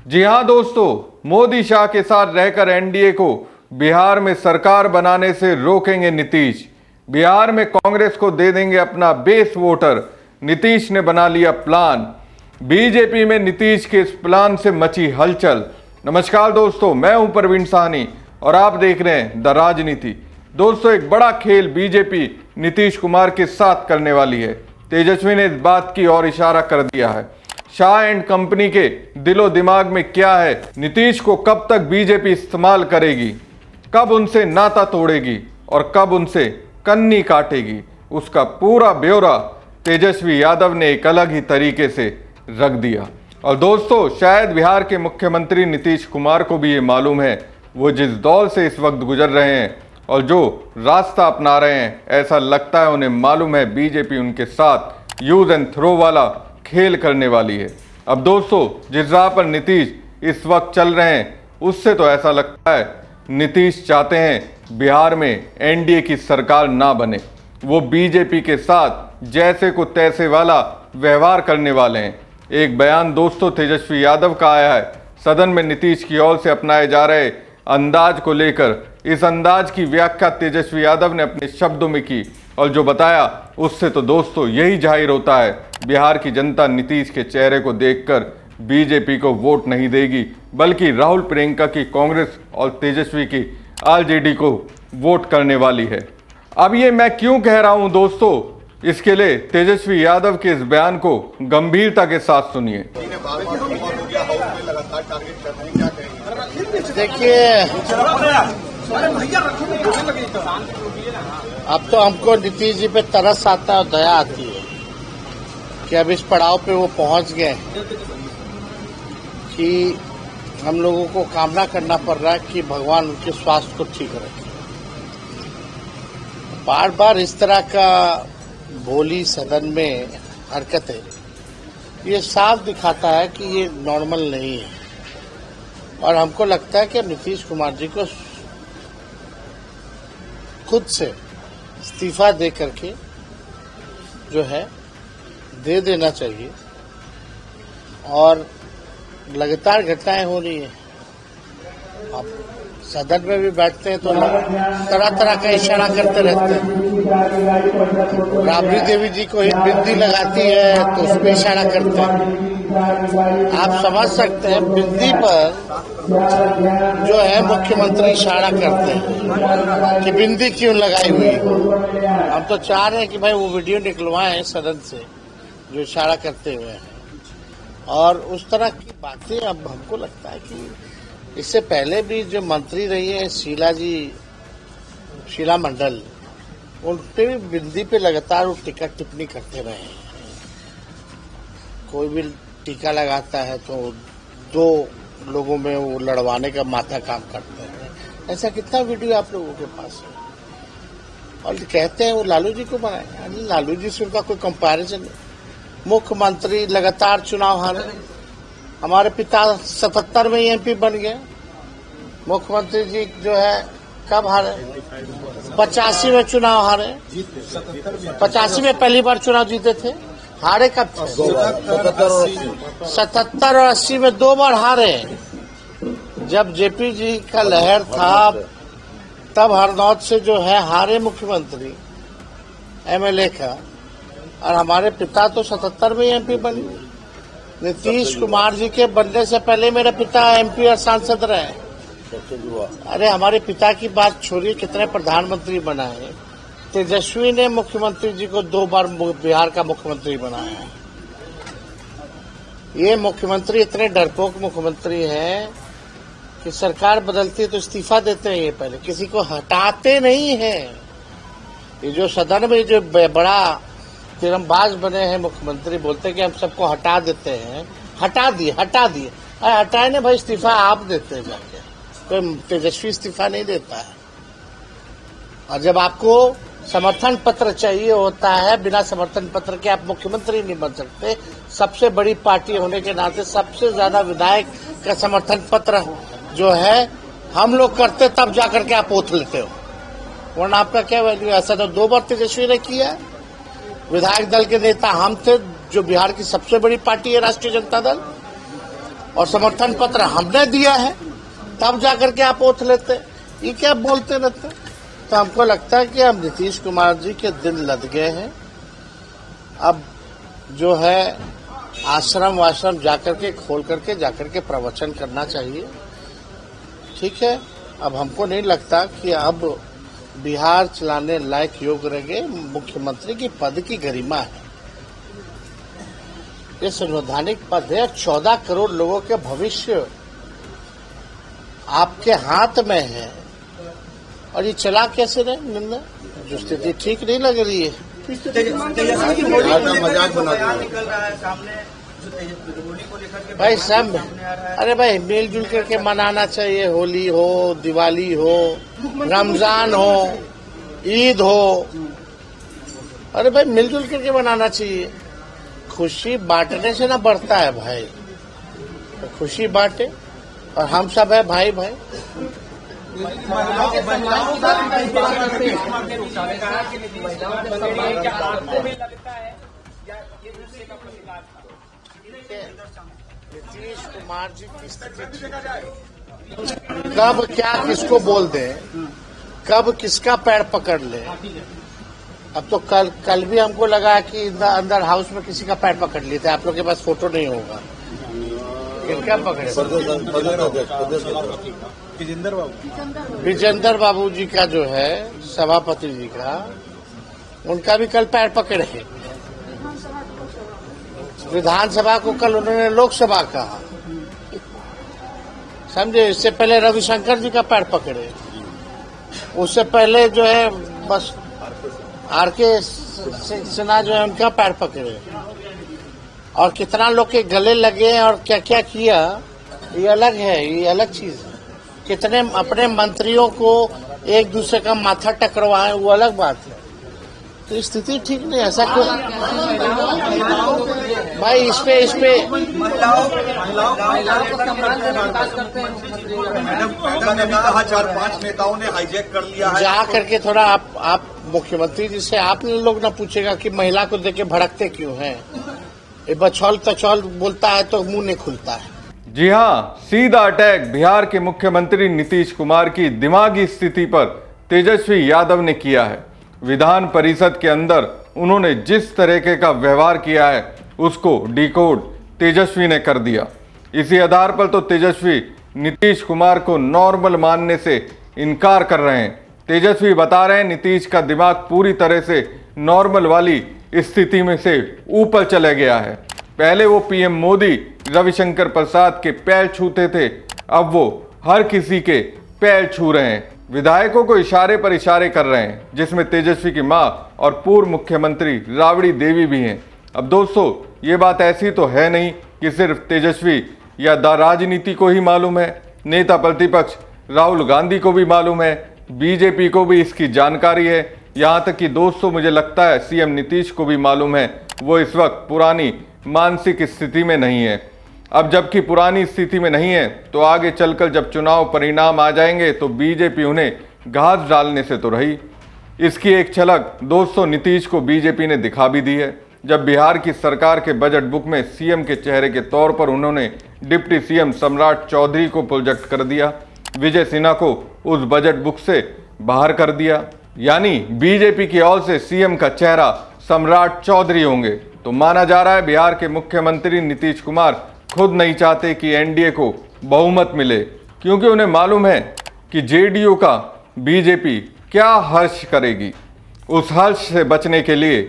जी हां दोस्तों, मोदी शाह के साथ रहकर एनडीए को बिहार में सरकार बनाने से रोकेंगे नीतीश। बिहार में कांग्रेस को दे देंगे अपना बेस वोटर। नीतीश ने बना लिया प्लान। बीजेपी में नीतीश के इस प्लान से मची हलचल। नमस्कार दोस्तों, मैं हूं प्रवीण साहनी और आप देख रहे हैं द राजनीति। दोस्तों, एक बड़ा खेल बीजेपी नीतीश कुमार के साथ करने वाली है। तेजस्वी ने इस बात की ओर इशारा कर दिया है। शाह एंड कंपनी के दिलो दिमाग में क्या है, नीतीश को कब तक बीजेपी इस्तेमाल करेगी, कब उनसे नाता तोड़ेगी और कब उनसे कन्नी काटेगी, उसका पूरा ब्यौरा तेजस्वी यादव ने एक अलग ही तरीके से रख दिया। और दोस्तों, शायद बिहार के मुख्यमंत्री नीतीश कुमार को भी ये मालूम है वो जिस दौर से इस वक्त गुजर रहे हैं और जो रास्ता अपना रहे हैं, ऐसा लगता है उन्हें मालूम है बीजेपी उनके साथ यूज एंड थ्रो वाला खेल करने वाली है। अब दोस्तों, जिस राह पर नीतीश इस वक्त चल रहे हैं उससे तो ऐसा लगता है नीतीश चाहते हैं बिहार में एनडीए की सरकार ना बने। वो बीजेपी के साथ जैसे को तैसे वाला व्यवहार करने वाले हैं। एक बयान दोस्तों तेजस्वी यादव का आया है सदन में नीतीश की ओर से अपनाए जा रहे अंदाज को लेकर। इस अंदाज की व्याख्या तेजस्वी यादव ने अपने शब्दों में की और जो बताया उससे तो दोस्तों यही जाहिर होता है बिहार की जनता नीतीश के चेहरे को देखकर बीजेपी को वोट नहीं देगी, बल्कि राहुल प्रियंका की कांग्रेस और तेजस्वी की आरजेडी को वोट करने वाली है। अब ये मैं क्यों कह रहा हूं दोस्तों, इसके लिए तेजस्वी यादव के इस बयान को गंभीरता के साथ सुनिए। देखिए, अब तो हमको नीतीश जी पे तरस आता है और दया आती है कि अब इस पड़ाव पे वो पहुंच गए कि हम लोगों को कामना करना पड़ रहा है कि भगवान उनके स्वास्थ्य को ठीक रखे। बार बार इस तरह का बोली सदन में हरकतें, ये साफ दिखाता है कि ये नॉर्मल नहीं है। और हमको लगता है कि नीतीश कुमार जी को खुद से इस्तीफा दे करके जो है दे देना चाहिए। और लगातार घटनाएं हो रही है। अब सदन में भी बैठते हैं तो तरह तरह का इशारा करते रहते हैं। राबड़ी देवी जी को ही बिंदी लगाती है तो उस पर इशारा करते हैं। आप समझ सकते हैं बिंदी पर जो है मुख्यमंत्री इशारा करते हैं कि बिंदी क्यों लगाई हुई। हम तो चाह रहे हैं कि भाई वो वीडियो निकलवाएं सदन से जो इशारा करते हुए हैं। और उस तरह की बातें अब हमको लगता है कि इससे पहले भी जो मंत्री रही है शीला मंडल, उन पे भी बिंदी पे लगातार वो टीका टिप्पणी करते रहे हैं। कोई भी टीका लगाता है तो दो लोगों में वो लड़वाने का माथा काम करते हैं। ऐसा कितना वीडियो आप लोगों के पास है। और कहते हैं वो लालू जी को बनाए, लालू जी से उनका कोई कंपैरिजन नहीं। मुख्यमंत्री लगातार चुनाव हारे, हमारे पिता 77 में एमपी बन गए। मुख्यमंत्री जी जो है कब हारे, 85 में चुनाव हारे। 85 में पहली बार चुनाव जीते थे। हारे कब थे? 77 और 80 में 2 बार हारे। जब जेपी जी का लहर था तब हरनौत से जो है हारे मुख्यमंत्री एमएलए का। और हमारे पिता तो 77 में एमपी बने। नीतीश कुमार जी के बनने से पहले मेरे पिता एमपी और सांसद रहे। अरे हमारे पिता की बात छोड़िए, कितने प्रधानमंत्री बनाए। तेजस्वी ने मुख्यमंत्री जी को 2 बार बिहार का मुख्यमंत्री बनाया है। ये मुख्यमंत्री इतने डरपोक मुख्यमंत्री हैं कि सरकार बदलती है तो इस्तीफा देते हैं। ये पहले किसी को हटाते नहीं हैं। ये जो सदन में जो बड़ा तिरंबाज बने हैं मुख्यमंत्री, बोलते हैं कि हम सबको हटा देते हैं। हटा दिए। अरे हटाए ना भाई, इस्तीफा आप देते हैं जाके, तो तेजस्वी इस्तीफा नहीं देता है। और जब आपको समर्थन पत्र चाहिए होता है, बिना समर्थन पत्र के आप मुख्यमंत्री नहीं बन सकते। सबसे बड़ी पार्टी होने के नाते सबसे ज्यादा विधायक का समर्थन पत्र जो है हम लोग करते, तब जाकर के आप ओथ लेते हो, वरना आपका क्या वैल्यू। ऐसा तो 2 बार तेजस्वी ने किया। विधायक दल के नेता हम थे, जो बिहार की सबसे बड़ी पार्टी है राष्ट्रीय जनता दल। और समर्थन पत्र हमने दिया है, तब जाकर के आप ओथ लेते। ये क्या बोलते रहते। तो हमको लगता है कि अब नीतीश कुमार जी के दिन लद गए हैं। अब जो है आश्रम वाश्रम जाकर के खोल करके जाकर के प्रवचन करना चाहिए। ठीक है, अब हमको नहीं लगता कि अब बिहार चलाने लायक योग्य रह गए। मुख्यमंत्री की पद की गरिमा है, ये संवैधानिक पद है। 14 करोड़ लोगों के भविष्य आपके हाथ में है और ये चला कैसे रहे निर्णय, जो स्थिति ठीक नहीं लग रही है। भाई सब, अरे भाई मिलजुल करके मनाना चाहिए। होली हो, दिवाली हो, रमजान हो, ईद हो, अरे भाई मिलजुल करके मनाना चाहिए। खुशी बांटने से ना बढ़ता है भाई, तो खुशी बांटे और हम सब है भाई भाई। नीतीश कुमार जी की स्थिति कब क्या किसको बोल दे, कब किसका पैर पकड़ ले। अब तो कल भी हमको लगा कि अंदर हाउस में किसी का पैर पकड़ लिए थे। आप लोग के पास फोटो नहीं होगा, किनका पकड़े? विजेंद्र बाबू जी का जो है सभापति जी का, उनका भी कल पैर पकड़े। विधानसभा को कल उन्होंने लोकसभा कहा, समझे। इससे पहले रविशंकर जी का पैर पकड़े, उससे पहले जो है बस आरके सिन्हा जो है उनका पैर पकड़े, और कितना लोग के गले लगे और क्या क्या किया, ये अलग है, ये अलग चीज है। कितने अपने मंत्रियों को एक दूसरे का माथा टकरवाए, वो अलग बात है। तो स्थिति ठीक नहीं, ऐसा कोई भाई इस पे कहा 4-5 नेताओं ने हाईजैक कर लिया है। जा करके थोड़ा आप मुख्यमंत्री जी से आप लोग ना पूछेगा कि महिला को देख के भड़कते क्यों हैं। ये बछौल तछौल बोलता है तो मुंह नहीं खुलता है। जी हां, सीधा अटैक बिहार के मुख्यमंत्री नीतीश कुमार की दिमागी स्थिति पर तेजस्वी यादव ने किया है। विधान परिषद के अंदर उन्होंने जिस तरीके का व्यवहार किया है उसको डिकोड तेजस्वी ने कर दिया। इसी आधार पर तो तेजस्वी नीतीश कुमार को नॉर्मल मानने से इनकार कर रहे हैं। तेजस्वी बता रहे हैं नीतीश का दिमाग पूरी तरह से नॉर्मल वाली स्थिति में से ऊपर चले गया है। पहले वो पीएम मोदी रविशंकर प्रसाद के पैर छूते थे, अब वो हर किसी के पैर छू रहे हैं। विधायकों को इशारे पर इशारे कर रहे हैं, जिसमें तेजस्वी की मां और पूर्व मुख्यमंत्री राबड़ी देवी भी हैं। अब दोस्तों, ये बात ऐसी तो है नहीं कि सिर्फ तेजस्वी या राजनीति को ही मालूम है। नेता प्रतिपक्ष राहुल गांधी को भी मालूम है, बीजेपी को भी इसकी जानकारी है। यहाँ तक कि दोस्तों मुझे लगता है सीएम नीतीश को भी मालूम है वो इस वक्त पुरानी मानसिक स्थिति में नहीं है। अब जबकि पुरानी स्थिति में नहीं है तो आगे चलकर जब चुनाव परिणाम आ जाएंगे तो बीजेपी उन्हें घास डालने से तो रही। इसकी एक झलक दोस्तों नीतीश को बीजेपी ने दिखा भी दी है, जब बिहार की सरकार के बजट बुक में सीएम के चेहरे के तौर पर उन्होंने डिप्टी सीएम सम्राट चौधरी को प्रोजेक्ट कर दिया, विजय सिन्हा को उस बजट बुक से बाहर कर दिया। यानी बीजेपी की ओर से सीएम का चेहरा सम्राट चौधरी होंगे। तो माना जा रहा है बिहार के मुख्यमंत्री नीतीश कुमार खुद नहीं चाहते कि एनडीए को बहुमत मिले, क्योंकि उन्हें मालूम है कि जेडीयू का बीजेपी क्या हर्ष करेगी। उस हर्ष से बचने के लिए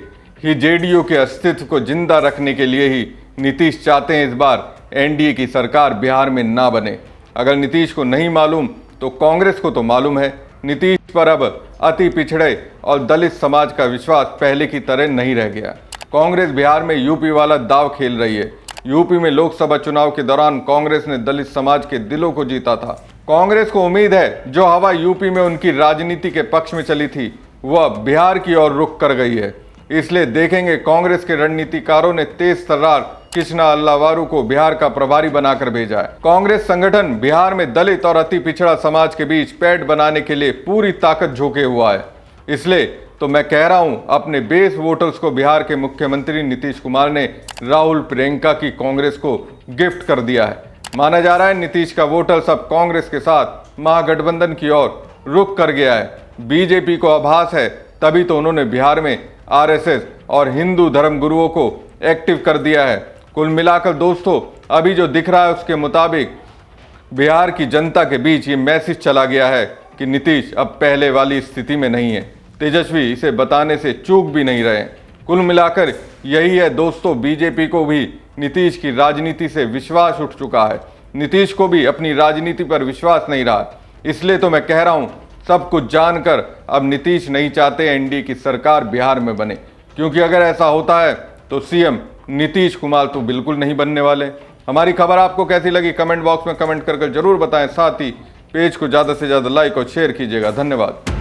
ही, जेडीयू के अस्तित्व को जिंदा रखने के लिए ही नीतीश चाहते हैं इस बार एनडीए की सरकार बिहार में ना बने। अगर नीतीश को नहीं मालूम तो कांग्रेस को तो मालूम है। नीतीश पर अब अति पिछड़े और दलित समाज का विश्वास पहले की तरह नहीं रह गया। कांग्रेस बिहार में यूपी वाला दाव खेल रही है। यूपी में लोकसभा चुनाव के दौरान कांग्रेस ने दलित समाज के दिलों को जीता था। कांग्रेस को उम्मीद है जो हवा यूपी में उनकी राजनीति के पक्ष में चली थी वह बिहार की ओर रुख कर गई है। इसलिए देखेंगे कांग्रेस के रणनीतिकारों ने तेज तर्रार कृष्णा अल्लावारू को बिहार का प्रभारी बनाकर भेजा है। कांग्रेस संगठन बिहार में दलित और अति पिछड़ा समाज के बीच पैठ बनाने के लिए पूरी ताकत झोंके हुआ है। इसलिए तो मैं कह रहा हूं, अपने बेस वोटर्स को बिहार के मुख्यमंत्री नीतीश कुमार ने राहुल प्रियंका की कांग्रेस को गिफ्ट कर दिया है। माना जा रहा है नीतीश का वोटर सब कांग्रेस के साथ महागठबंधन की ओर रुख कर गया है। बीजेपी को आभास है, तभी तो उन्होंने बिहार में आरएसएस और हिंदू धर्म गुरुओं को एक्टिव कर दिया है। कुल मिलाकर दोस्तों, अभी जो दिख रहा है उसके मुताबिक बिहार की जनता के बीच ये मैसेज चला गया है कि नीतीश अब पहले वाली स्थिति में नहीं है। तेजस्वी इसे बताने से चूक भी नहीं रहे। कुल मिलाकर यही है दोस्तों, बीजेपी को भी नीतीश की राजनीति से विश्वास उठ चुका है। नीतीश को भी अपनी राजनीति पर विश्वास नहीं रहा। इसलिए तो मैं कह रहा हूं, सब कुछ जानकर अब नीतीश नहीं चाहते एनडीए की सरकार बिहार में बने, क्योंकि अगर ऐसा होता है तो सीएम नीतीश कुमार तो बिल्कुल नहीं बनने वाले। हमारी खबर आपको कैसी लगी कमेंट बॉक्स में कमेंट करके जरूर बताएं। साथ ही पेज को ज़्यादा से ज़्यादा लाइक और शेयर कीजिएगा। धन्यवाद।